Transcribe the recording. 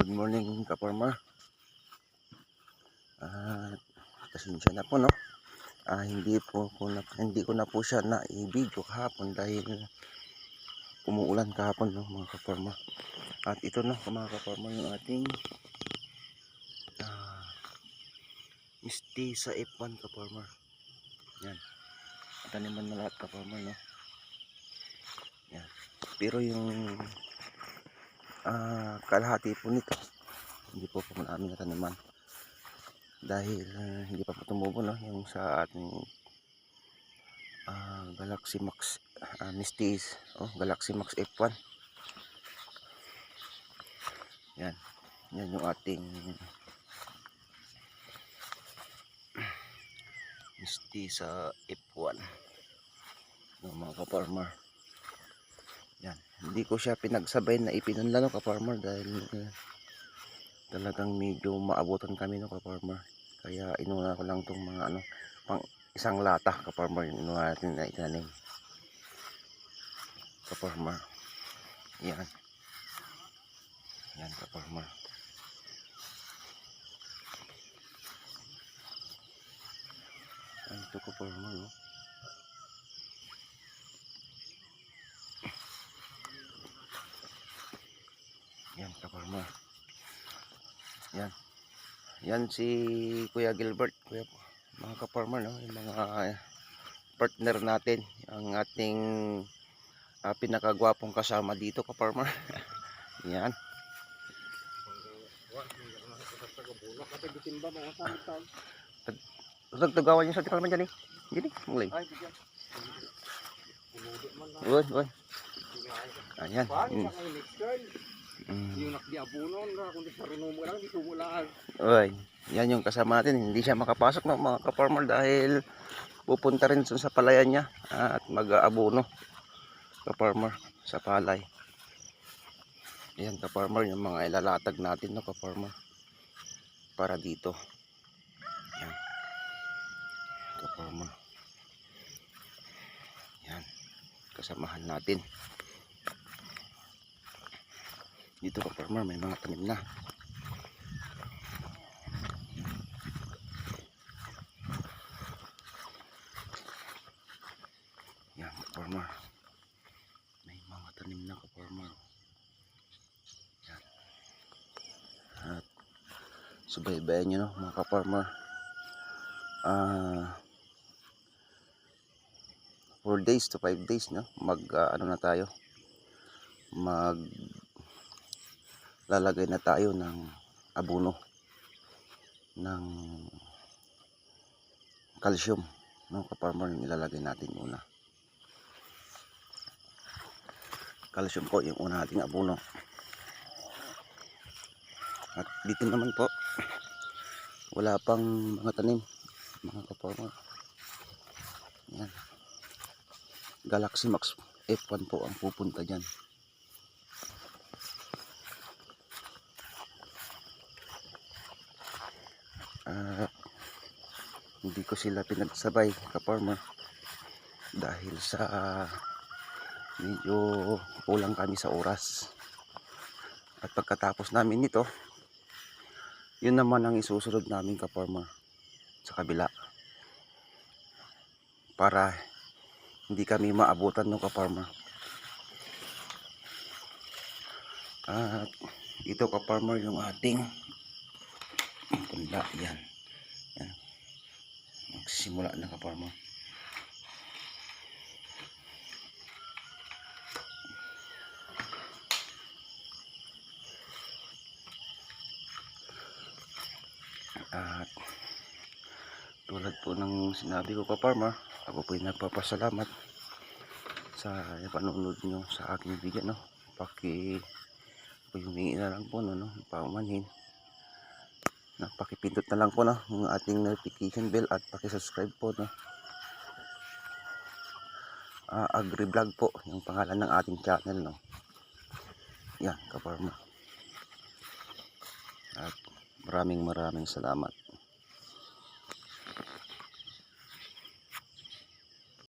Good morning, ka-farmer. Pasensya na po, no. Hindi ko na po siya na i-video kahapon dahil umuulan kahapon, no, mga ka-farmer. At ito, no, mga ka-farmer, yung ating misti sa F1, ka-farmer. Yan. Taniman na lahat, ka-farmer, no. Yan. Pero yung kalahati po nito hindi po namin nataniman dahil hindi pa po tumubo, no, yung sa ating Galaxy Max Mistis, Galaxy Max F1. Yan yung ating Misti sa F1, yung mga ka-farmer. Yan, hindi ko siya pinagsabay na ipinunla, no, ka-farmer, dahil talagang medyo maabutan kami, no, ka-farmer. Kaya inuna ko lang tong mga pang isang lata, ka-farmer, yung inuha natin na itanim, ka-farmer. Yan ka-farmer. Ito, ka-farmer, no. Yan, ka-farmer. Yan si Kuya Gilbert, mga ka-farmer, no, yung mga partner natin, ang ating pinakagwapong kasama dito, ka-farmer. Yan. Tagtagawan niya sa tikal man dyan, eh. Gini, mulay. Uy. Ayan. Yung nakdiabunon na kundi sa rumo lang di sumulaan. Oy, yan yung kasama natin. Hindi siya makapasok, no, mga ka-farmer, dahil pupunta rin sa palayan niya at mag-aabono, ka-farmer, sa palay. Yan, ka-farmer, yung mga ilalatag natin, no, ka-farmer, para dito. Yan, ka-farmer. Yan, kasamahan natin. Dito, ka-farmer, may mga tanim na. Yan, ka-farmer, may mga tanim na, ka-farmer. Yan. At subaybayan nyo, no, mga ka-farmer. 4 days to 5 days, no, na tayo, lalagay na tayo ng abono ng calcium, no, ka-farmer, yung ilalagay natin muna. Calcium po yung una nating abono. At dito naman po wala pang mga tanim, mga ka-farmer. Yan, Galaxy Max F1 po ang pupunta dyan. Hindi ko sila pinagsabay, ka-farmer, dahil sa medyo kulang kami sa oras. At pagkatapos namin nito, yun naman ang isusunod namin, ka-farmer, sa kabila, para hindi kami maabutan, no, ka-farmer. At ito, ka-farmer, yung ating punla. Yan, magsisimula na, ka-farmer. At tulad po ng sinabi ko, ka-farmer, ako po yung nagpapasalamat sa panonood nyo sa aking video, no. Humingi na lang po, no, paumanhin na pakipindot na lang po, no, yung ating notification bell, at pakisubscribe po, no. Agri Vlog po yung pangalan ng ating channel, no. Yan, ka-farmer. At maraming salamat.